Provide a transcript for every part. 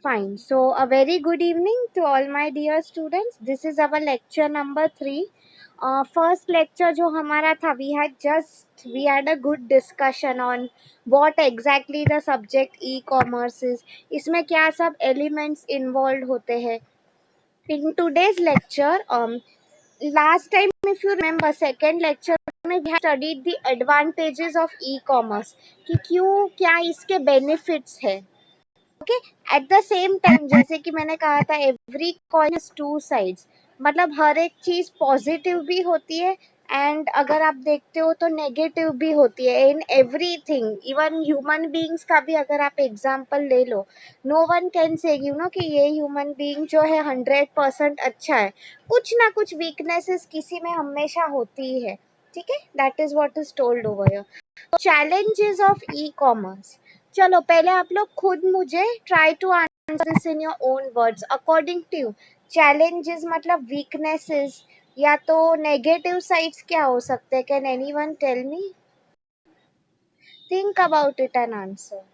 Fine. So, a very good evening to all my dear students. This is our lecture number 3. First lecture जो हमारा था, we had a good discussion on what exactly the subject e-commerce is. इसमें क्या सब elements involved होते हैं. In today's lecture, last time if you remember second lecture में we have studied the advantages of e-commerce कि क्यों क्या इसके benefits है. Okay. At the same time जैसे कि मैंने कहा था every coin is two sides. मतलब हर एक चीज पॉजिटिव भी होती है एंड अगर आप देखते हो तो नेगेटिव भी होती है in everything. Even human beings का भी अगर आप एग्जांपल ले लो, no one can say you know कि ये ह्यूमन बीइंग जो है 100% अच्छा है. कुछ ना कुछ वीकनेसेस किसी में हमेशा होती ही है. ठीक है, that is what is told over here. Challenges of e commerce. चलो पहले आप लोग खुद मुझे try to answer this in your own words according to you. Challenges मतलब वीकनेसेस या तो नेगेटिव साइड्स क्या हो सकते हैं? Can anyone tell me? Think about it and answer.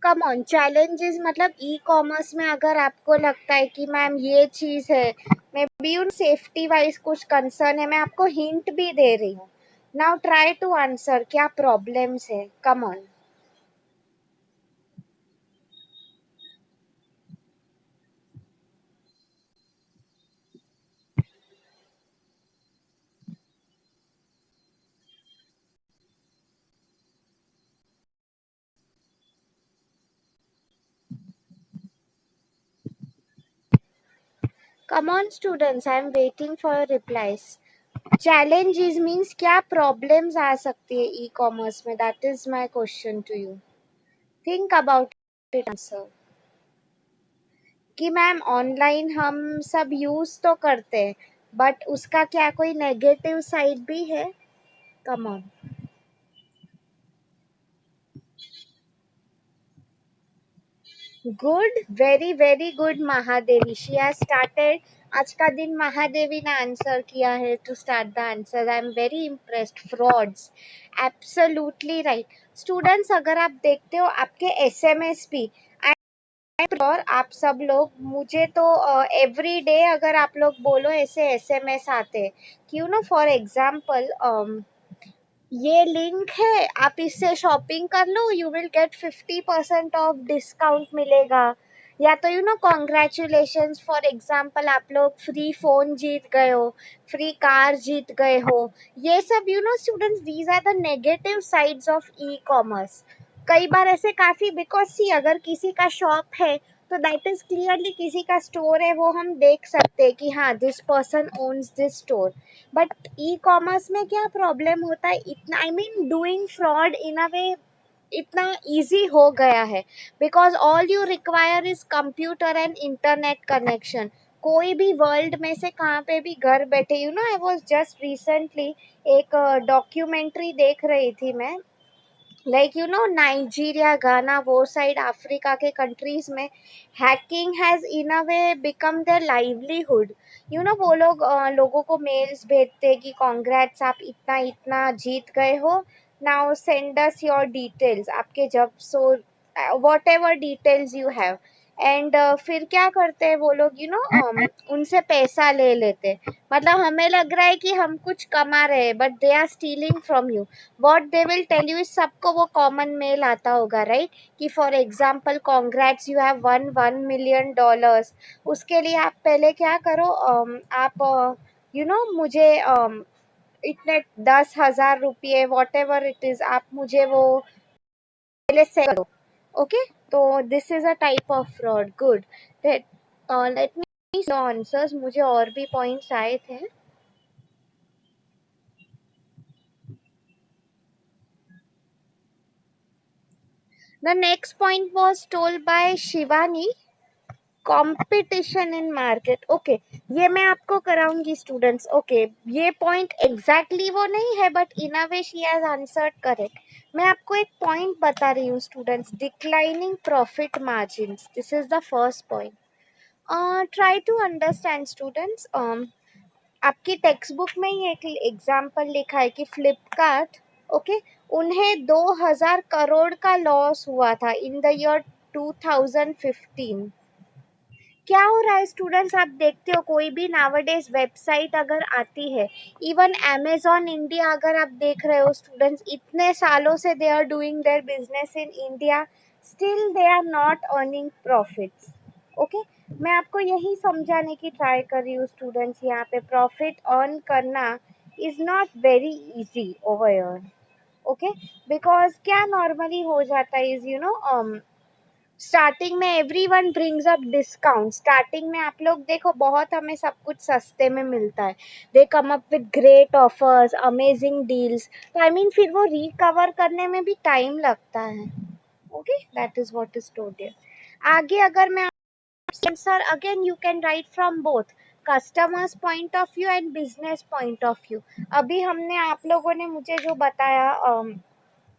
Come on. Challenges मतलब ई कॉमर्स में अगर आपको लगता है कि मैम ये चीज है, मे बी उन सेफ्टी वाइज कुछ कंसर्न है, मैं आपको हिंट भी दे रही हूँ. नाउ ट्राई टू आंसर क्या प्रॉब्लम्स है. Come on. Come on students, I am waiting for your replies. Challenges means क्या problems आ सकती है ई कॉमर्स में, that is my question to you. Think about it answer. कि मैम ऑनलाइन हम सब use तो करते हैं बट उसका क्या कोई नेगेटिव साइड भी है? Come on. Good, very very good Mahadevi. She has started. आज का दिन महादेवी ने आंसर किया है to start the answer. I am very impressed. Frauds. Absolutely right. Students अगर आप देखते हो आपके एसएमएस भी, और आप सब लोग मुझे तो एवरी डे अगर आप लोग बोलो ऐसे एसएमएस आते हैं कि यू नो फॉर एग्जांपल ये लिंक है आप इससे शॉपिंग कर लो, you will get 50% off discount मिलेगा. या तो you know congratulation for example आप लोग फ्री फोन जीत गए हो, फ्री कार जीत गए हो. ये सब you know students, these are the negative sides of e commerce. कई बार ऐसे काफी, बिकॉज सी अगर किसी का शॉप है तो दैट इज क्लियरली किसी का स्टोर है, वो हम देख सकते हैं कि हाँ this person owns this store. But e commerce में क्या प्रॉब्लम होता है, इतना I mean doing fraud in a way इतना इजी हो गया है because all you require is computer and internet connection. कोई भी वर्ल्ड में से कहाँ पे भी घर बैठे, you know I was just recently एक डॉक्यूमेंट्री देख रही थी मैं, लाइक यू नो नाइजीरिया गाना वो साइड अफ्रीका के कंट्रीज में hacking has in a way become their livelihood. You know वो लोग लोगों को मेल्स भेजते कि कॉन्ग्रेट्स आप इतना इतना जीत गए हो, now send us your details आपके जब so what ever details you have. And फिर क्या करते हैं वो लोग, यू नो उनसे पैसा ले लेते. मतलब हमें लग रहा है कि हम कुछ कमा रहे हैं but they are stealing from you. What they will tell you, सबको वो कॉमन मेल आता होगा राइट, कि for example congrats you have won $1 million. उसके लिए आप पहले क्या करो, आप यू नो मुझे इतने 10,000 रुपये वॉट एवर इट इज आप मुझे वो पहले से करो. ओके. तो this is a type of fraud. Good. Let me answers. मुझे और भी पॉइंट्स आए थे. The next point was told by Shivani, competition in market. Okay, ये मैं आपको कराऊंगी स्टूडेंट्स. ओके, ये पॉइंट एग्जैक्टली वो नहीं है but in a way she has answered correct. मैं आपको एक पॉइंट बता रही हूँ students, declining profit margins. This is the first point. Try to understand students. आपकी टेक्स्ट बुक में ही एक एग्जाम्पल लिखा है कि फ्लिपकार्ट, ओके, उन्हें 2000 करोड़ का लॉस हुआ था इन द ईयर 2015। क्या हो रहा है स्टूडेंट्स, आप देखते हो कोई भी नावडेज वेबसाइट अगर आती है, इवन अमेजॉन इंडिया अगर आप देख रहे हो स्टूडेंट्स, इतने सालों से they are doing their business in India, still they are not earning profits. Okay, मैं आपको यही समझाने की ट्राई कर रही हूँ स्टूडेंट्स, यहाँ पे प्रॉफिट अर्न करना is not very easy over here. Okay, because क्या नॉर्मली हो जाता है इज स्टार्टिंग में everyone brings up discount. Starting में आप लोग देखो बहुत हमें सब कुछ सस्ते में मिलता है, they come up with great offers, amazing deals, तो आई मीन फिर वो रिकवर करने में भी टाइम लगता है। Okay, that is what is told here. आगे अगर मैं sir again you can write from both customers point of view and business point of view. अभी हमने आप लोगों ने मुझे जो बताया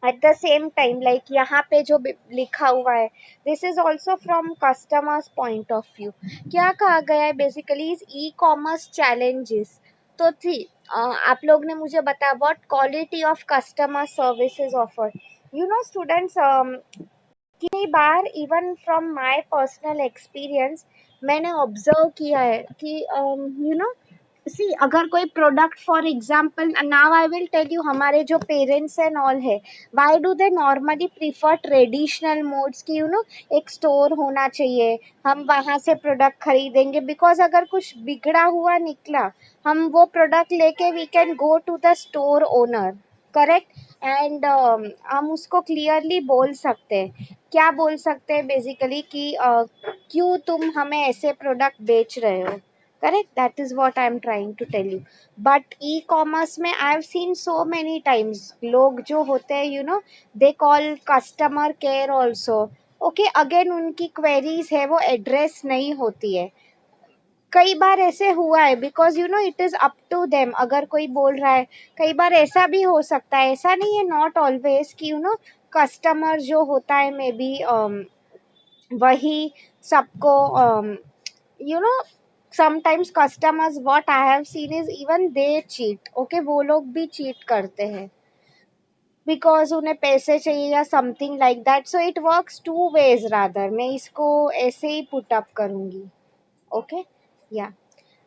at the same time, like यहाँ पे जो लिखा हुआ है, this is also from customers point of view. क्या कहा गया है basically is e commerce challenges. तो थी आप लोग ने मुझे बताया what quality of customer services offer. You know students, कई बार even from my personal experience मैंने ऑब्जर्व किया है कि सी अगर कोई product for example, now I will tell you, हमारे जो पेरेंट्स एंड ऑल है, why do they normally prefer traditional modes की एक स्टोर होना चाहिए, हम वहां से प्रोडक्ट खरीदेंगे, बिकॉज अगर कुछ बिगड़ा हुआ निकला, हम वो प्रोडक्ट लेके we can go to the store owner, correct, and हम उसको क्लियरली बोल सकते हैं, क्या बोल सकते हैं बेसिकली कि क्यों तुम हमें ऐसे प्रोडक्ट बेच रहे हो, correct, that is what I am trying to tell you. But e-commerce में I have seen so many times लोग जो होते हैं they call customer care also, okay, again उनकी queries है वो address नहीं होती है, कई बार ऐसे हुआ है, because it is up to them, अगर कोई बोल रहा है, कई बार ऐसा भी हो सकता है, ऐसा नहीं है, नॉट ऑलवेज कि कस्टमर जो होता है मे बी वही सबको you know sometimes customers what I have seen is even they cheat, okay, वो लोग भी cheat करते हैं बिकॉज उन्हें पैसे चाहिए या something like that, so it works two ways rather, मैं इसको ऐसे ही पुट अप करूंगी। ओके, या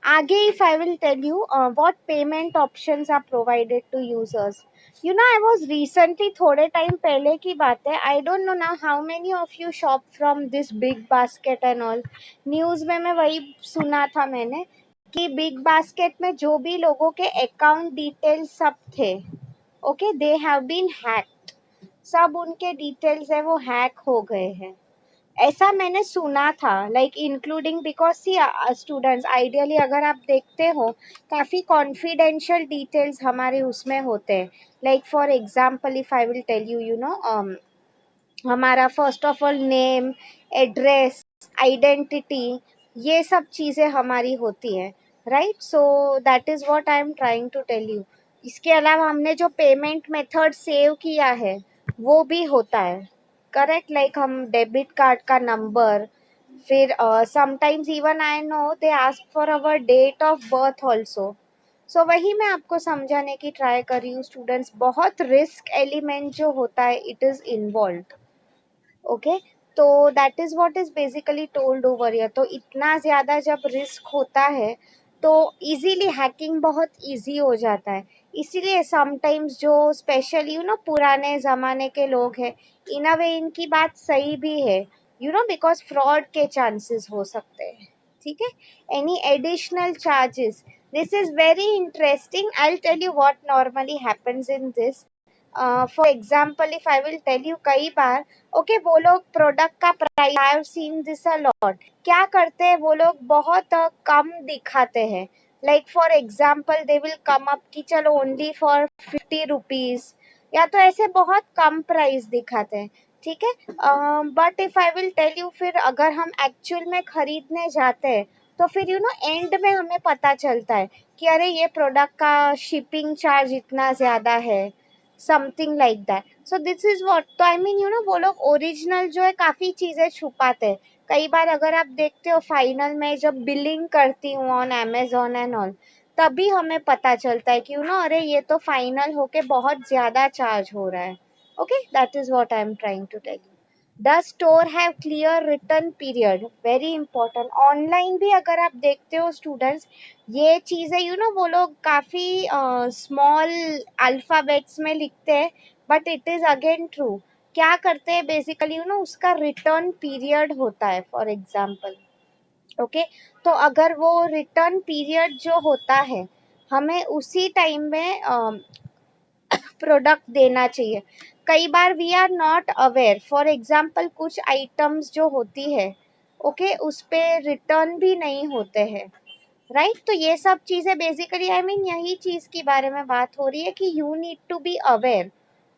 आगे if I will tell you what payment options are provided to users. I was recently, थोड़े टाइम पहले की बात है, I don't know now how many of you shop from this big basket and all. News में मैं वही सुना था मैंने कि बिग बास्केट में जो भी लोगों के अकाउंट डिटेल्स सब थे, okay, they have been hacked, सब उनके डिटेल्स है वो हैक हो गए हैं, ऐसा मैंने सुना था, like including, because see students ideally अगर आप देखते हो काफी कॉन्फिडेंशियल डिटेल्स हमारे उसमें होते हैं, like for example if I will tell you हमारा first of all name, address, identity, ये सब चीजें हमारी होती है, right, so that is what I am trying to tell you. इसके अलावा हमने जो पेमेंट मेथड सेव किया है वो भी होता है, करेक्ट, लाइक हम डेबिट कार्ड का नंबर, फिर sometimes even I know they ask for our date of birth also, so वही मैं आपको समझाने की ट्राई कर रही हूँ स्टूडेंट्स, बहुत रिस्क एलिमेंट जो होता है इट इज इन्वॉल्व। ओके, तो that is what is basically told over here. तो इतना ज्यादा जब रिस्क होता है तो इजीली हैकिंग बहुत इजी हो जाता है, इसीलिए समटाइम्स जो स्पेशली पुराने जमाने के लोग हैं, इन अ वे इनकी बात सही भी है, बिकॉज फ्रॉड के चांसेस हो सकते हैं, ठीक है। Any additional charges, this is very interesting, I will tell you what normally happens in this. For example if I will tell you, कई बार ओके वो लोग प्रोडक्ट का price, I have seen this a lot, क्या करते हैं वो लोग बहुत कम दिखाते हैं, like for example they will come up कि चलो ओनली फॉर 50 रुपीज, या तो ऐसे बहुत कम प्राइस दिखाते हैं, ठीक है। But if I will tell you, फिर अगर हम एक्चुअल में खरीदने जाते हैं तो फिर एंड में हमें पता चलता है कि अरे ये प्रोडक्ट का शिपिंग चार्ज इतना ज्यादा है, something like that, so this is what, तो आई मीन वो लोग ओरिजिनल जो है काफी चीजें छुपाते हैं, कई बार अगर आप देखते हो फाइनल में जब बिलिंग करती हूँ ऑन अमेजोन एंड ऑल, तभी हमें पता चलता है कि अरे ये तो फाइनल होके बहुत ज्यादा चार्ज हो रहा है. Okay, that is what I am trying to tell you. The store have clear return period, very important. Online भी अगर आप देखते हो स्टूडेंट्स, ये चीजें वो लोग काफी स्मॉल अल्फाबेट्स में लिखते हैं, but it is again true. क्या करते हैं बेसिकली उसका रिटर्न पीरियड होता है. फॉर एग्जाम्पल, ओके, तो अगर वो रिटर्न पीरियड जो होता है, हमें उसी टाइम में प्रोडक्ट देना चाहिए. कई बार we are not aware. For example, कुछ आइटम्स जो होती है, ओके, उस पे रिटर्न भी नहीं होते हैं, राइट. तो ये सब चीजें बेसिकली आई मीन यही चीज के बारे में बात हो रही है कि you need to be aware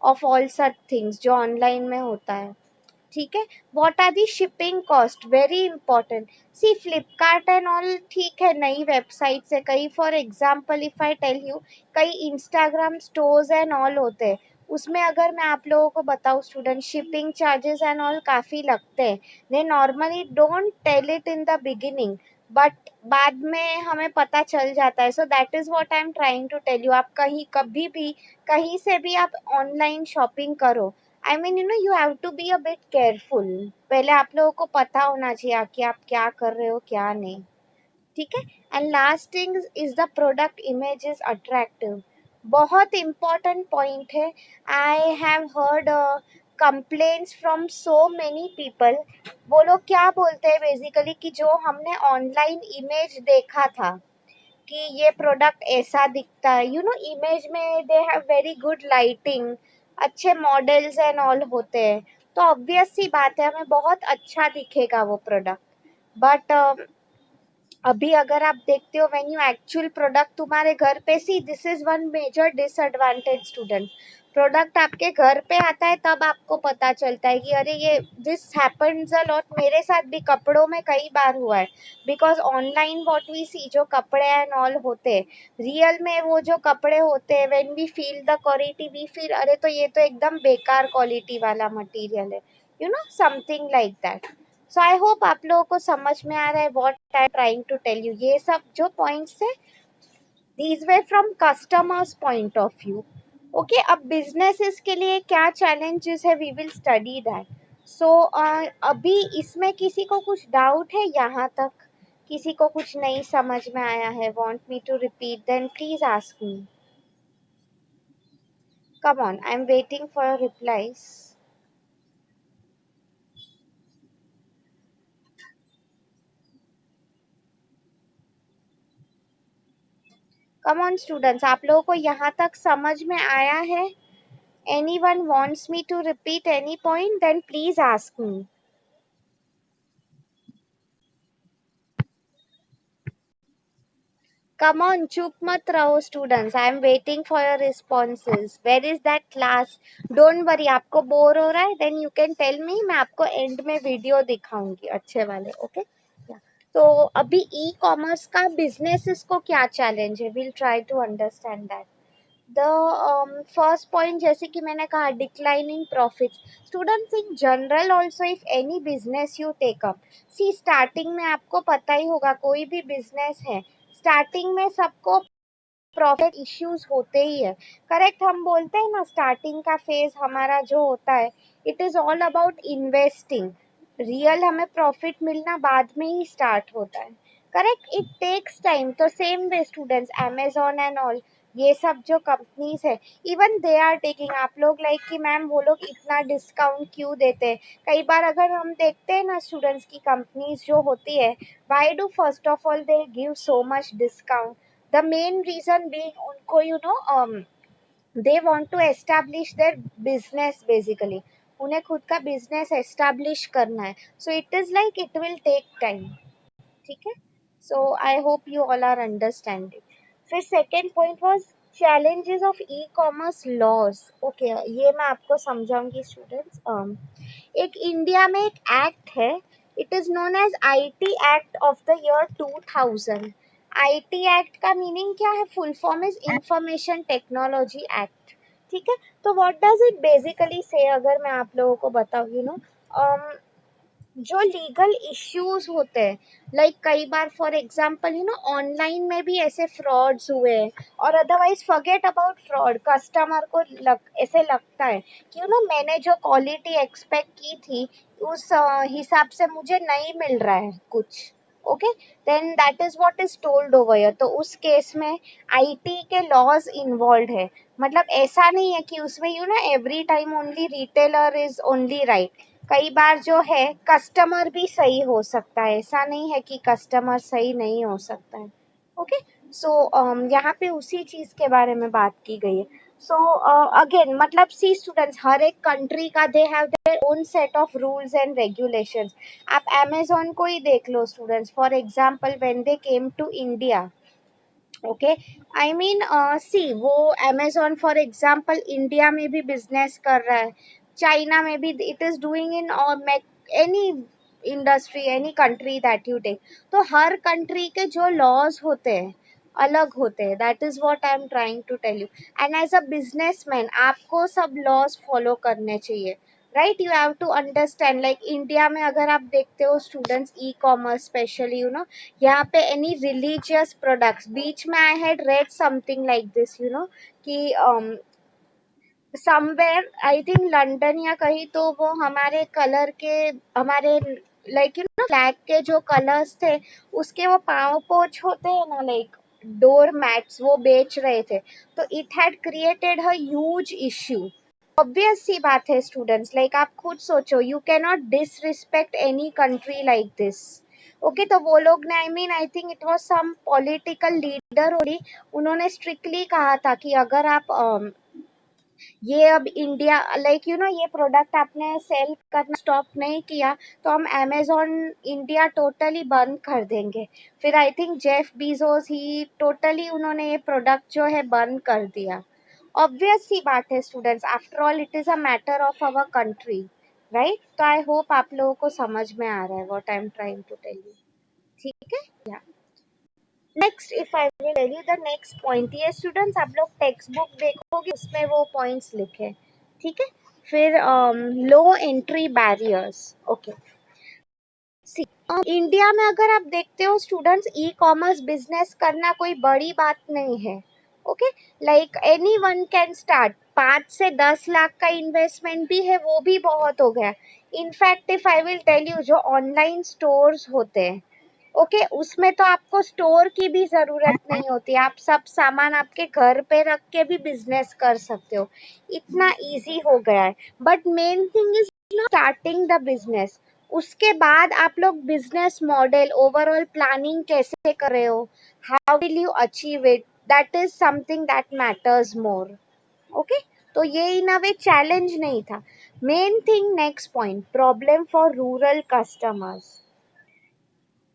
of all such things जो ऑनलाइन में होता है. ठीक है. What are the shipping cost, very important. See Flipkart and all ठीक है, नई वेबसाइट है कई. For example if I tell you, कई इंस्टाग्राम स्टोर्स एंड ऑल होते हैं, उसमें अगर मैं आप लोगों को बताऊं student, shipping charges and all काफी लगते हैं. They normally don't tell it in the beginning, but बाद में हमें पता चल जाता है. So that is what I am trying to tell you. आप कहीं कभी भी कहीं से भी आप ऑनलाइन शॉपिंग करो, I mean you have to be a bit careful. पहले आप लोगों को पता होना चाहिए कि आप क्या कर रहे हो क्या नहीं. ठीक है. And last thing is the product image is attractive. बहुत इंपॉर्टेंट पॉइंट है. I have heard complaints from so many people. वो लोग क्या बोलते हैं बेसिकली कि जो हमने ऑनलाइन इमेज देखा था कि ये प्रोडक्ट ऐसा दिखता है, इमेज में they have very good lighting, अच्छे मॉडल्स एंड ऑल होते हैं, तो ऑब्वियस सी बात है हमें बहुत अच्छा दिखेगा वो प्रोडक्ट. बट अभी अगर आप देखते हो व्हेन यू एक्चुअल प्रोडक्ट तुम्हारे घर पे, see this is one major disadvantage student. Product आपके घर पे आता है तब आपको पता चलता है कि अरे ये दिस हैपेंस अ लॉट. मेरे साथ भी कपड़ों में कई बार हुआ है. बिकॉज ऑनलाइन व्हाट वी सी जो कपड़े एंड ऑल होते हैं, रियल में वो जो कपड़े होते हैं when we feel the quality we feel अरे तो ये तो एकदम बेकार क्वालिटी वाला मटेरियल है, something like that. So I hope आप लोगों को समझ में आ रहा है what I am trying to tell you. ये सब जो पॉइंट्स है, these way from customers point of view. Okay, अब बिजनेसेस के लिए क्या चैलेंजेस है, we will study that. So अभी इसमें किसी को कुछ डाउट है यहाँ तक? किसी को कुछ नहीं समझ में आया है, want me to repeat, then please ask me. Come on, I am waiting for replies. Come on students, आप लोगों को यहाँ तक समझ में आया है? Anyone wants me to repeat any point, then please ask me. Come on, chup mat raho students. I am waiting for your responses. Where is that class? Don't worry, आपको बोर हो रहा है? Then you can tell me. मैं आपको end में video दिखाऊंगी अच्छे वाले. Okay? Yeah. तो अभी ई कॉमर्स का बिजनेसेस को क्या चैलेंज है? We'll try to understand that. The first point, जैसे कि मैंने कहा, declining profits. Students in general also, if any business you take up, see starting में आपको पता ही होगा कोई भी business है, starting में सबको प्रॉफिट इश्यूज होते ही है. करेक्ट, हम बोलते हैं ना स्टार्टिंग का फेज हमारा जो होता है, it is all about investing. Real हमें प्रॉफिट मिलना बाद में ही स्टार्ट होता है. Correct, it takes time. तो same way students, Amazon and all, ये सब जो कंपनीज है, इवन दे आर टेकिंग, आप लोग लाइक कि मैम वो लोग इतना डिस्काउंट क्यों देते हैं. कई बार अगर हम देखते हैं ना स्टूडेंट्स की कंपनीज जो होती है, why do first of all they give so much discount? The main reason being उनको they want to establish their business basically. उन्हें खुद का business establish करना है. So it is like it will take time. ठीक है. So I hope you all are understanding. फिर second point was challenges of e-commerce laws. Okay, ये मैं आपको समझाऊंगी students. एक इंडिया में एक एक्ट है, it is known as IT act of the year 2000. IT act का मीनिंग क्या है? Full form is information technology act. ठीक है. तो व्हाट डज इट बेसिकली से, अगर मैं आप लोगों को बताऊँ, जो लीगल इश्यूज होते हैं, लाइक कई बार फॉर एग्जांपल ऑनलाइन में भी ऐसे फ्रॉड्स हुए हैं, और otherwise forget about fraud, customer को ऐसे लगता है कि मैंने जो क्वालिटी एक्सपेक्ट की थी उस हिसाब से मुझे नहीं मिल रहा है कुछ। Okay, then that is what is told over here. तो उस केस में आईटी के लॉज इन्वॉल्व है। मतलब ऐसा नहीं है कि उसमें every time only retailer is only right. कई बार जो है कस्टमर भी सही हो सकता है, ऐसा नहीं है कि कस्टमर सही नहीं हो सकता है। ओके, सो यहाँ पे उसी चीज के बारे में बात की गई है। सो अगेन मतलब सी स्टूडेंट्स, हर एक कंट्री का they have their own set of rules and regulations. आप अमेजोन को ही देख लो students, for example when they came to India. Okay, I mean see वो अमेजोन फॉर एग्जांपल इंडिया में भी बिजनेस कर रहा है, चाइना में भी it is doing in any industry, any country that you take. तो हर कंट्री के जो लॉज होते हैं अलग होते हैं, that is what I am trying to tell you. And as a businessman आपको सब लॉज फॉलो करने चाहिए, right? You have to understand, like India में अगर आप देखते हो स्टूडेंट्स, ई कॉमर्स स्पेशली यहाँ पे एनी रिलीजियस प्रोडक्ट्स, बीच में I had read something like this कि समवेयर आई थिंक लंदन या कहीं, तो वो हमारे कलर के, हमारे लाइक फ्लैग के जो कलर्स थे उसके वो पाँव पोछ होते हैं ना, लाइक डोर मैट्स, वो बेच रहे थे। तो it had created a huge issue. Obvious सी बात है स्टूडेंट्स, लाइक आप खुद सोचो, you can not disrespect any country like this. Okay, तो वो लोग ने, I mean I think it was some political leader होगी, उन्होंने स्ट्रिक्टली कहा था कि अगर आप ये अब इंडिया लाइक ये प्रोडक्ट आपने सेल करना स्टॉप नहीं किया तो हम अमेजोन इंडिया टोटली बंद कर देंगे। फिर I think Jeff Bezos he totally उन्होंने ये प्रोडक्ट जो है बंद कर दिया। ऑब्वियस सी बात है students, after all it is a matter of our country, right? तो आई होप आप लोगों को समझ में आ रहा है what I am trying to tell you. ठीक है, या next if I will tell you the next point, ये स्टूडेंट्स आप लोग टेक्स्ट बुक देखोगे उसमें वो पॉइंट्स लिखे, ठीक है? फिर लो एंट्री बैरियर्स। ओके, सी इंडिया में अगर आप देखते हो स्टूडेंट्स, ई कॉमर्स बिजनेस करना कोई बड़ी बात नहीं है। Okay, like any one can start, 5 से 10 लाख का इन्वेस्टमेंट भी है, वो भी बहुत हो गया। In fact if I will tell you, जो ऑनलाइन स्टोर्स होते हैं, ओके उसमें तो आपको स्टोर की भी जरूरत नहीं होती, आप सब सामान आपके घर पे रख के भी बिजनेस कर सकते हो, इतना इजी हो गया है। But main thing is starting the business. उसके बाद आप लोग बिजनेस मॉडल, ओवरऑल प्लानिंग कैसे कर रहे हो, how will you achieve it, that is something that matters more. Okay, तो ये इन अ वे चैलेंज नहीं था। Main thing, next point, problem for rural customers.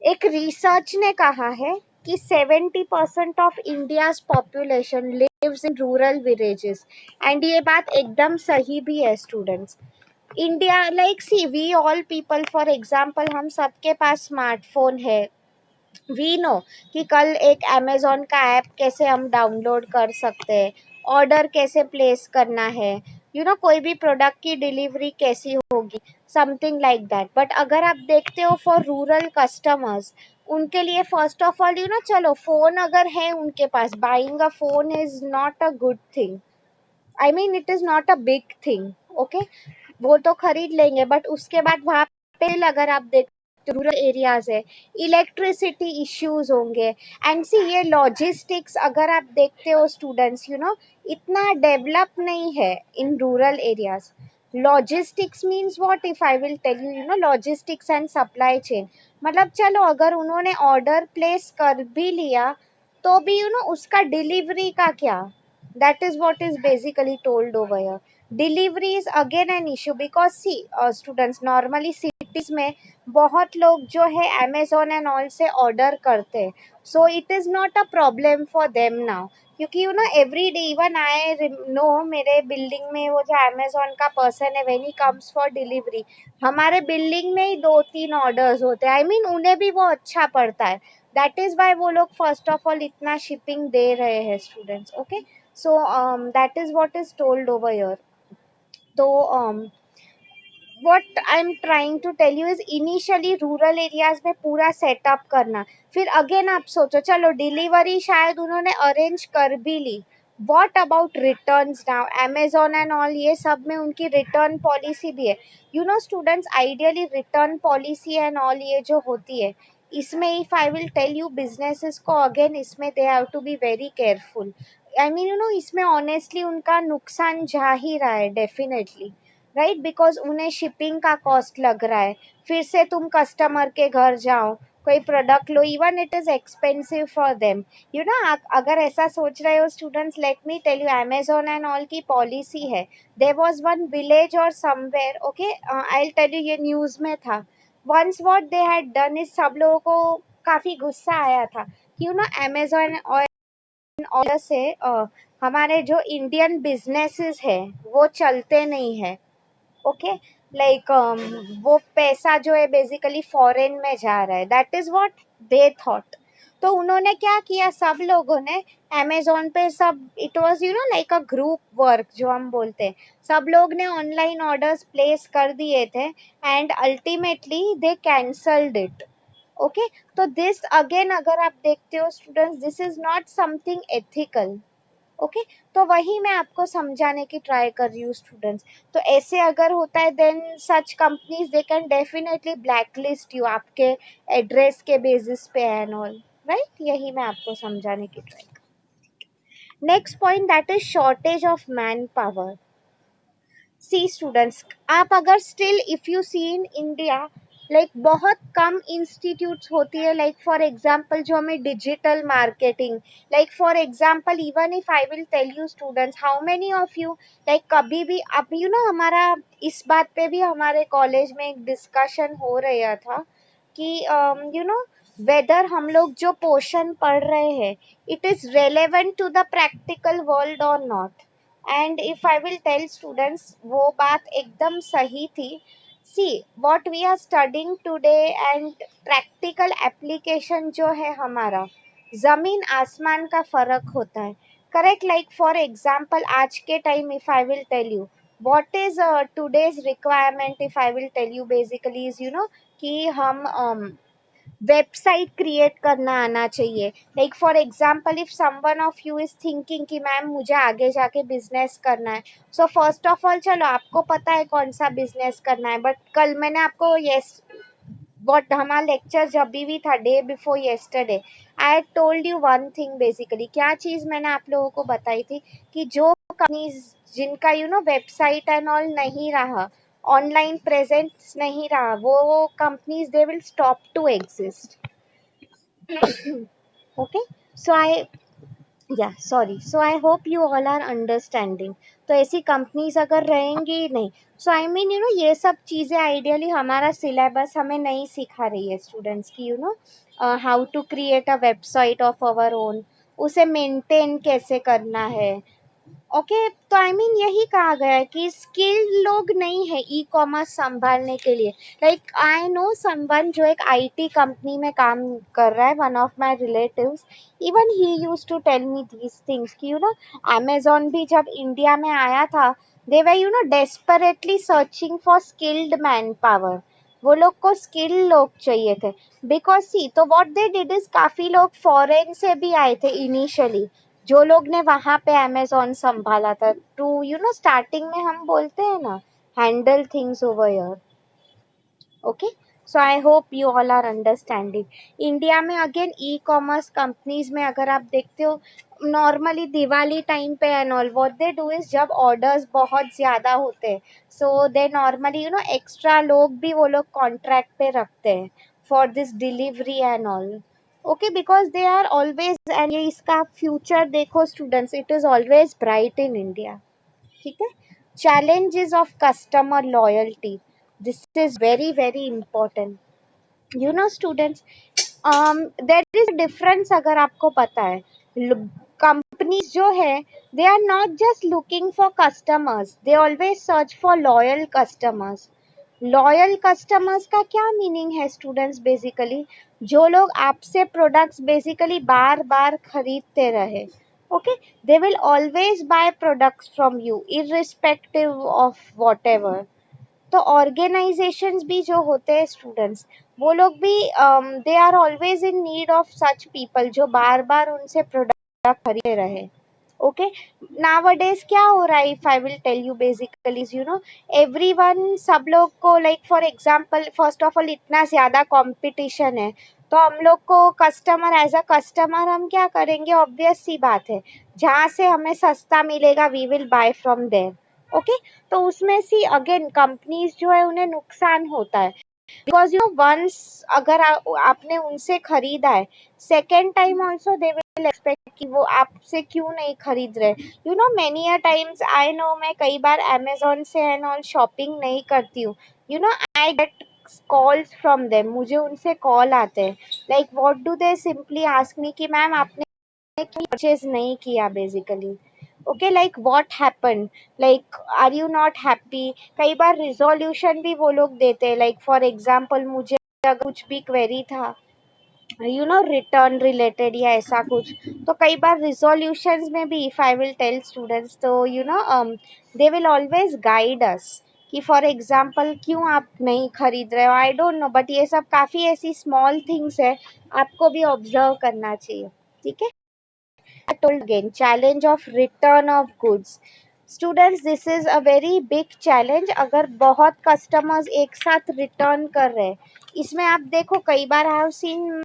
एक रिसर्च ने कहा है कि 70% of India's population lives in rural villages, and ये बात एकदम सही भी है students. India like see we all people, for example हम सबके पास स्मार्टफोन है, वी नो कि कल एक अमेजोन का ऐप कैसे हम डाउनलोड कर सकते हैं, ऑर्डर कैसे प्लेस करना है, कोई भी प्रोडक्ट की डिलीवरी कैसी होगी, समथिंग लाइक दैट। बट अगर आप देखते हो फॉर रूरल कस्टमर्स, उनके लिए फर्स्ट ऑफ ऑल चलो फोन अगर है उनके पास, buying a phone is not a good thing, I mean it is not a big thing. Okay, वो तो खरीद लेंगे, बट उसके बाद वहां पे अगर आप देख रूरल एरियाज है, इलेक्ट्रिसिटी इश्यूज होंगे। एंड सी ये लॉजिस्टिक्स अगर आप देखते हो स्टूडेंट्स, इतना डेवलप नहीं है in rural areas. Logistics means what, if I will tell logistics and supply chain, मतलब चलो अगर उन्होंने ऑर्डर प्लेस कर भी लिया तो भी उसका डिलीवरी का क्या, that is what is basically told over here. Delivery is again an issue because see students, normally cities में बहुत लोग जो है Amazon and all से order करते हैं, so it is not a problem for them now, क्योंकि every day even I know मेरे बिल्डिंग में वो जो Amazon का पर्सन है, when he comes for delivery हमारे बिल्डिंग में ही 2-3 ऑर्डर्स होते हैं, I mean उन्हें भी वो अच्छा पड़ता है, दैट इज वाई वो लोग फर्स्ट ऑफ ऑल इतना शिपिंग दे रहे हैं students. Okay, so that is what is told over here. तो what I'm trying to tell you is initially rural areas में पूरा सेटअप करना, फिर अगेन आप सोचो चलो डिलीवरी शायद उन्होंने अरेंज कर भी ली, what about returns now, Amazon and all ये सब में उनकी रिटर्न पॉलिसी भी है। You know students, ideally return policy and all ये जो होती है, इसमें if I will tell you businesses को अगेन इसमें they have to be very careful. I mean you know इसमें ऑनेस्टली उनका नुकसान जा ही रहा है डेफिनेटली, राइट, बिकॉज उन्हें शिपिंग का कॉस्ट लग रहा है, फिर से तुम कस्टमर के घर जाओ कोई प्रोडक्ट लो, even it is expensive for them. You know अगर ऐसा सोच रहे हो students, let me tell you Amazon and all की पॉलिसी है, देयर वाज वन विलेज और somewhere, okay I will tell you, ये न्यूज में था। Once what they had done is, सब लोगों को काफी गुस्सा आया था कि यू नो अमेजोन और से हमारे जो इंडियन बिजनेसेस है वो चलते नहीं है, ओके, लाइक वो पैसा जो है बेसिकली फॉरेन में जा रहा है, that is what they thought. तो उन्होंने क्या किया, सब लोगों ने अमेजोन पे सब, it was you know like a group work जो हम बोलते हैं, सब लोग ने ऑनलाइन ऑर्डर्स प्लेस कर दिए थे and ultimately they cancelled it, okay. तो दिस अगेन अगर आप देखते हो students, this is not something ethical, okay. तो वही मैं आपको समझाने की ट्राई कर रही हूँ स्टूडेंट्स। तो ऐसे अगर होता है then such companies they can definitely blacklist you आपके एड्रेस के बेसिस पे एंड ऑल, राइट, यही मैं आपको समझाने की ट्राई कर। Next point that is shortage of manpower. See students, आप अगर still if you see in India, like बहुत कम इंस्टीट्यूट्स होती है, लाइक फॉर एग्जांपल जो हमें digital marketing, like for example even if I will tell you students, how many of you like कभी भी अब यू नो हमारा इस बात पे भी हमारे कॉलेज में एक डिस्कशन हो रहा था कि यू नो वेदर हम लोग जो पोर्शन पढ़ रहे हैं it is relevant to the practical world और not. And if I will tell students, वो बात एकदम सही थी। See what we are studying today and practical application जो है हमारा, जमीन आसमान का फर्क होता है, करेक्ट। लाइक फॉर एग्जांपल आज के time if I will tell you what is today's requirement, if I will tell you basically is you know कि हम वेबसाइट क्रिएट करना आना चाहिए। Like for example if someone of you is thinking कि ma'am मुझे आगे जाके business करना है, सो फर्स्ट ऑफ ऑल चलो आपको पता है कौन सा बिजनेस करना है, बट कल मैंने आपको यस वॉट हमारा लेक्चर जब भी था day before yesterday, I told you one thing basically, क्या चीज मैंने आप लोगों को बताई थी कि जो कंपनीज जिनका you know website and all नहीं रहा, ऑनलाइन प्रेजेंस नहीं रहा, वो companies they will stop to exist, okay. So I या sorry, so I hope you all are understanding. तो ऐसी कंपनीज अगर रहेंगी ही नहीं, so I mean you know ये सब चीज़ें आइडियली हमारा सिलेबस हमें नहीं सिखा रही है स्टूडेंट्स की, you know how to create a website of our own, उसे मेंटेन कैसे करना है, ओके। तो आई मीन यही कहा गया है कि स्किल्ड लोग नहीं है ई कॉमर्स संभालने के लिए। लाइक आई नो समवन जो एक आईटी कंपनी में काम कर रहा है, one of my relatives, even he used to tell me these things कि यू नो अमेजोन भी जब इंडिया में आया था, they were you know desperately searching for skilled man power, वो लोग को स्किल्ड लोग चाहिए थे, बिकॉज सी तो व्हाट दे डिड इज काफी लोग फॉरेन से भी आए थे इनिशियली, जो लोग ने वहां पे अमेजोन संभाला था टू यू नो स्टार्टिंग में हम बोलते हैं ना handle things over here, okay. So I hope you all are understanding. India में अगेन ई कॉमर्स कंपनीज में अगर आप देखते हो नॉर्मली दिवाली टाइम पे and all what they do is जब ऑर्डर्स बहुत ज्यादा होते हैं, so they normally you know extra लोग भी वो लोग कॉन्ट्रैक्ट पे रखते हैं for this delivery and all, okay, because they are always, and ये इसका फ्यूचर देखो students, it is always bright in India, ठीक है। challenges of customer loyalty, this is very very important, you know students, there is a difference अगर आपको पता है, companies जो है they are not just looking for customers, they always search for loyal customers। Loyal customers का क्या meaning है students, basically जो लोग आपसे प्रोडक्ट्स बेसिकली बार बार खरीदते रहे, okay, they will always buy products from you irrespective of whatever. तो ऑर्गेनाइजेशंस भी जो होते हैं स्टूडेंट्स, वो लोग भी they are always in need of such people जो बार बार उनसे प्रोडक्ट खरीदे रहे. ओके, nowadays क्या हो रहा है, if I will tell you basically, you know, everyone, सब लोग को, like for example, first of all इतना ज्यादा कंपटीशन है, तो हम लोग को कस्टमर, एज अ कस्टमर हम क्या करेंगे, ऑब्वियस सी बात है, जहाँ से हमें सस्ता मिलेगा we will buy from there. Okay, तो उसमें सी अगेन कंपनीज जो है उन्हें नुकसान होता है, बिकॉज यू नो वंस अगर आपने उनसे खरीदा है, second time also they will expect कि वो आपसे क्यों नहीं खरीद रहे. You know many a times I know, मैं कई बार अमेजोन से एंड ऑल शॉपिंग नहीं करती हूँ. You know I get calls from them, मुझे उनसे कॉल आते हैं, like what do they simply ask me कि मैम आपने क्यों परचेज नहीं किया basically. Okay, like what happened, like are you not happy. कई बार रिजोल्यूशन भी वो लोग देते हैं, लाइक फॉर एग्जांपल मुझे अगर कुछ भी क्वेरी था, यू नो रिटर्न रिलेटेड या ऐसा कुछ, तो कई बार रिजोल्यूशंस में भी if I will tell students, तो you know they will always guide us कि फॉर एग्जांपल क्यों आप नहीं खरीद रहे हो. आई डोंट नो, बट ये सब काफ़ी ऐसी स्मॉल थिंग्स है, आपको भी ऑब्जर्व करना चाहिए. ठीक है. I told again, challenge of return of goods. Students, this is a very big challenge. अगर बहुत कस्टमर्स एक साथ रिटर्न कर रहे हैं, इसमें आप देखो कई बार I have seen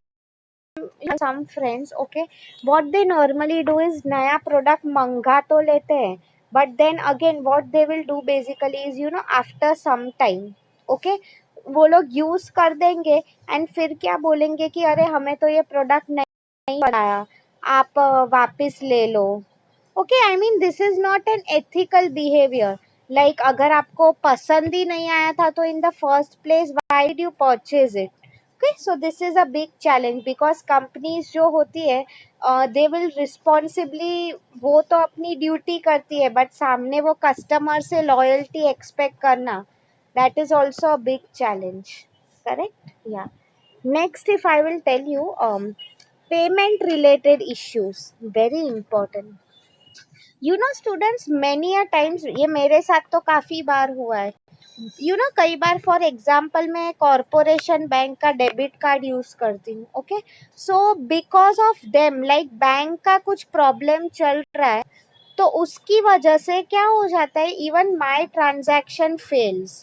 some friends, okay, what they normally do is नया प्रोडक्ट मंगा तो लेते हैं, but then again what they will do basically is, you know, after some time, okay, वो लोग यूज कर देंगे एंड फिर क्या बोलेंगे कि अरे हमें तो ये प्रोडक्ट नहीं बनाया, आप वापस ले लो. Okay, I mean this is not an ethical behaviour. Like अगर आपको पसंद ही नहीं आया था तो in the first place why did you purchase it. Okay, so this is a big challenge, because companies जो होती है दे विल रिस्पॉन्सिबली, वो तो अपनी ड्यूटी करती है, बट सामने वो कस्टमर से लॉयल्टी एक्सपेक्ट करना, that is also a big challenge. Correct, या. Next if I will tell you payment related issues, very important. You know students, many a times, ये मेरे साथ तो काफी बार हुआ है. यू नो कई बार फॉर एग्जाम्पल मैं कॉरपोरेशन बैंक का डेबिट कार्ड यूज करती हूँ. Okay, so because of them, like bank का कुछ प्रॉब्लम चल रहा है, तो उसकी वजह से क्या हो जाता है, इवन माय ट्रांजैक्शन फेल्स.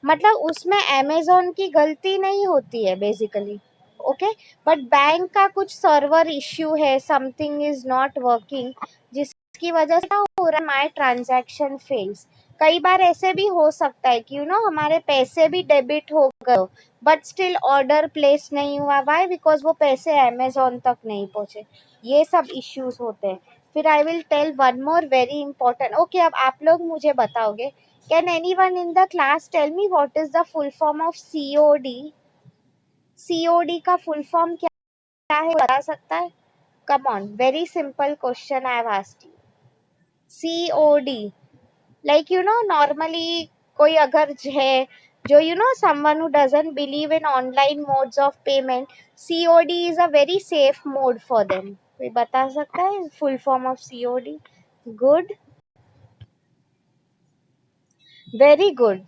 मतलब उसमें अमेजोन की गलती नहीं होती है बेसिकली. ओके, बट बैंक का कुछ सर्वर इश्यू है, समथिंग इज नॉट वर्किंग, जिसकी वजह से क्या हो रहा है, माय ट्रांजैक्शन फेल्स. कई बार ऐसे भी हो सकता है कि यू नो हमारे पैसे भी डेबिट हो गए, बट स्टिल ऑर्डर प्लेस नहीं हुआ. वाई? बिकॉज वो पैसे अमेजोन तक नहीं पहुंचे. ये सब इश्यूज होते हैं. फिर I will tell one more very important. Okay, अब आप लोग मुझे बताओगे, can anyone in the class tell me what is the full form of COD. COD का फुल फॉर्म क्या है, बता सकता है? Come on, very simple question I have asked you. COD, like you know normally कोई अगर है जो you know someone who doesn't believe in online modes of payment, COD is a very safe mode for them. कोई बता सकता है full form of COD? Good, very good.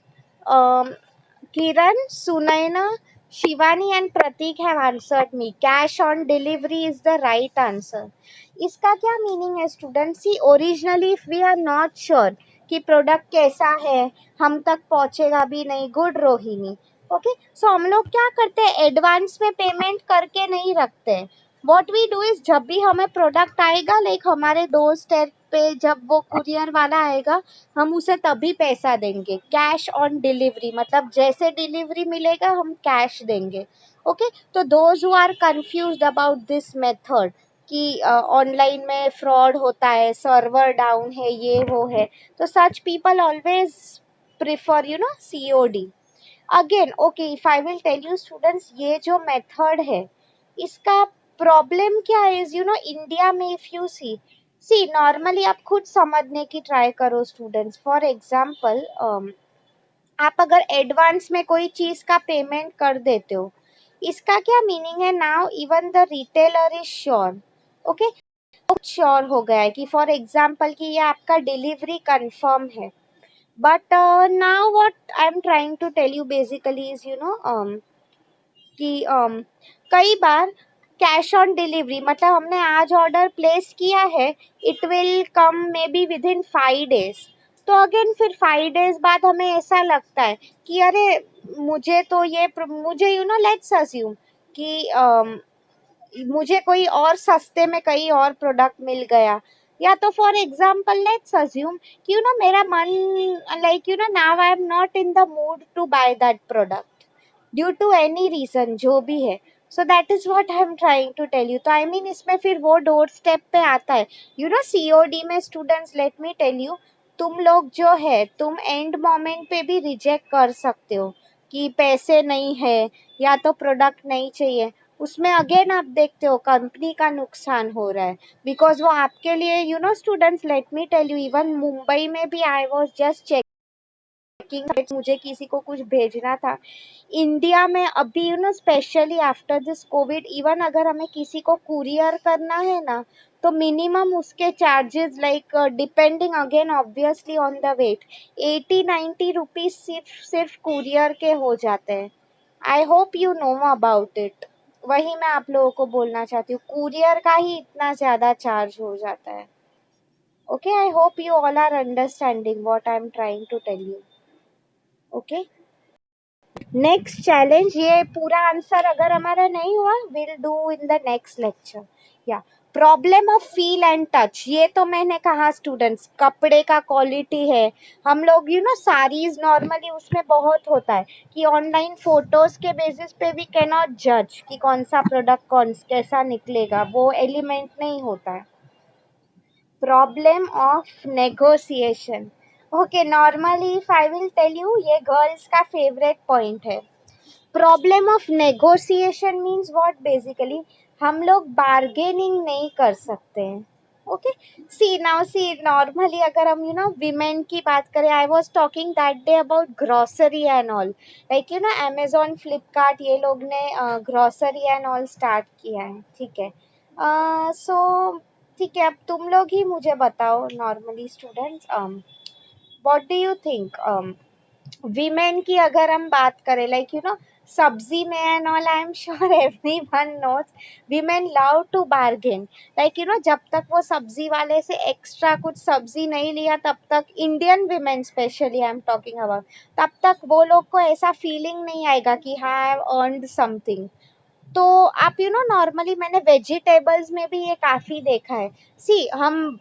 Kiran, Sunaina, Shivani and Pratik have answered me. Cash on delivery is the right answer. इसका क्या meaning है student? See originally if we are not sure कि product कैसा है, हम तक पहुंचेगा भी नहीं. गुड रोहिणी. ओके, सो हम लोग क्या करते हैं, एडवांस में पेमेंट करके नहीं रखते हैं. वॉट वी डू इज, जब भी हमें प्रोडक्ट आएगा, लाइक हमारे डोर स्टेप पे जब वो कुरियर वाला आएगा, हम उसे तभी पैसा देंगे. कैश ऑन डिलीवरी मतलब जैसे डिलीवरी मिलेगा हम कैश देंगे. ओके, तो those who are confused about this method कि ऑनलाइन में फ्रॉड होता है, सर्वर डाउन है, ये वो है, तो such people always prefer you know COD. Again okay, if I will tell you students, ये जो मेथड है इसका प्रॉब्लम क्या है, इज यू नो इंडिया में इफ यू सी नॉर्मली आप खुद समझने की ट्राई करो स्टूडेंट्स. फॉर एग्जाम्पल आप अगर एडवांस में कोई चीज का पेमेंट कर देते हो, इसका क्या मीनिंग है, now even the retailer is sure. Okay, sure हो गया है कि फॉर एग्जाम्पल कि ये आपका डिलीवरी कंफर्म है, But now what I'm trying to tell you basically is, कि कई बार कैश ऑन डिलीवरी, मतलब हमने आज ऑर्डर प्लेस किया है, it will come may be with in 5 days। तो अगेन फिर 5 days बाद हमें ऐसा लगता है कि अरे मुझे तो ये मुझे लेट्स अज्यूम कि मुझे कोई और सस्ते में कहीं और प्रोडक्ट मिल गया, या तो फॉर एग्जाम्पल लेट्स अज्यूम कि मेरा मन like now I am not in the mood to buy that product due to any reason जो भी है। So that is what I am trying to tell you. तो आई मीन इसमें फिर वो डोर स्टेप पे आता है, सीओडी में students, let me tell you, तुम लोग जो है तुम एंड मोमेंट पे भी रिजेक्ट कर सकते हो कि पैसे नहीं है या तो प्रोडक्ट नहीं चाहिए। उसमें अगेन आप देखते हो कंपनी का नुकसान हो रहा है, बिकॉज वो आपके लिए students, let me tell you, even Mumbai में भी आई वॉज जस्ट चेकिंग, मुझे किसी को कुछ भेजना था इंडिया में अभी specially after this Covid, even अगर हमें किसी को कुरियर करना है ना, तो मिनिमम उसके charges like depending again obviously on the weight, 80-90 rupees सिर्फ सिर्फ कुरियर के हो जाते हैं। I hope you know about it. वही मैं आप लोगों को बोलना चाहती हूँ, कुरियर का ही इतना ज्यादा चार्ज हो जाता है। Okay, I hope you all are understanding what I am trying to tell you. Okay, next challenge, ये पूरा आंसर अगर हमारा नहीं हुआ, will do in the next lecture. या problem of feel and touch, ये तो मैंने कहा स्टूडेंट्स, कपड़े का क्वालिटी है, हम लोग साड़ीज नॉर्मली उसमें बहुत होता है कि ऑनलाइन फोटोज के बेसिस पे वी कैन नॉट जज कि कौन सा प्रोडक्ट कौन कैसा निकलेगा, वो एलिमेंट नहीं होता है। Problem of negotiation, okay, normally if I will tell you, ये गर्ल्स का फेवरेट पॉइंट है। Problem of negotiation means what, basically हम लोग बार्गेनिंग नहीं कर सकते हैं। Okay, see now, see normally अगर हम विमेन की बात करें, I was talking that day about grocery and all, like Amazon Flipkart, ये लोग ने ग्रोसरी एंड ऑल स्टार्ट किया है, ठीक है। सो ठीक है, अब तुम लोग ही मुझे बताओ normally students, what do you think, women की अगर हम बात करें, लाइक सब्जी में and all, I am sure everyone knows women love to bargain, like जब तक वो सब्जी वाले से एक्स्ट्रा कुछ सब्जी नहीं लिया, तब तक Indian women specially I am talking about, तब तक वो लोग को ऐसा फीलिंग नहीं आएगा कि हाँ आई हैव अर्नड समथिंग। तो आप नॉर्मली मैंने वेजिटेबल्स में भी ये काफी देखा है। सी हम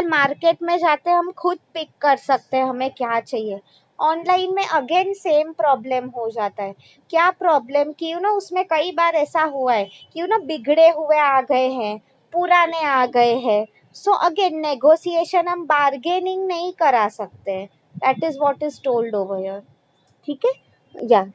मार्केट में जाते हैं, हम खुद पिक कर सकते हैं हमें क्या चाहिए। ऑनलाइन में अगेन सेम प्रॉब्लम हो जाता है। क्या प्रॉब्लम कि उसमें कई बार ऐसा हुआ है कि बिगड़े हुए आ गए हैं, पुराने आ गए हैं। सो अगेन नेगोशिएशन, हम बार्गेनिंग नहीं करा सकते। That is what is told over here, ठीक है। या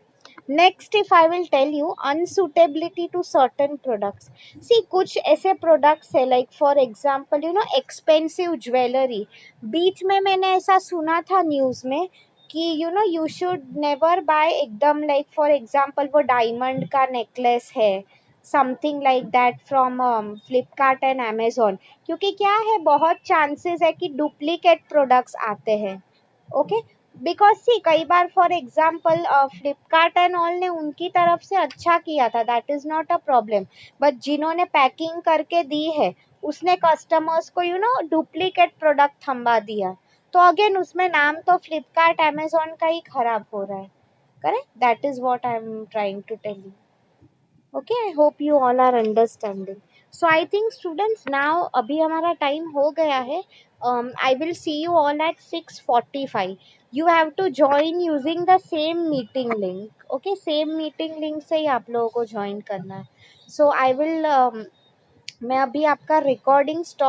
next, if I will tell you unsuitability to certain products, see कुछ ऐसे प्रोडक्ट्स है, like for example expensive jewellery, बीच में मैंने ऐसा सुना था न्यूज में कि यू शुड नेवर बाय एकदम, लाइक फॉर एग्जांपल वो डायमंड का नेकलेस है, something like that from Flipkart and Amazon, क्योंकि क्या है, बहुत चांसेस है कि डुप्लीकेट प्रोडक्ट्स आते हैं। ओके, बिकॉज सी कई बार for example Flipkart and all ने उनकी तरफ से अच्छा किया था, that is not a problem, but जिन्होंने पैकिंग करके दी है, उसने कस्टमर्स को डुप्लीकेट प्रोडक्ट थम्बा दिया, तो अगेन उसमें नाम तो फ्लिपकार्ट अमेजोन का ही खराब हो रहा है। Correct, that is what I am trying to tell you. Okay, I hope you all are understanding. So I think students, now अभी हमारा टाइम हो गया है। I will see you all at 6:45। You have to join using the same meeting link. Okay, same meeting link से ही आप लोगों को ज्वाइन करना है। सो आई विल मैं अभी आपका रिकॉर्डिंग स्टॉप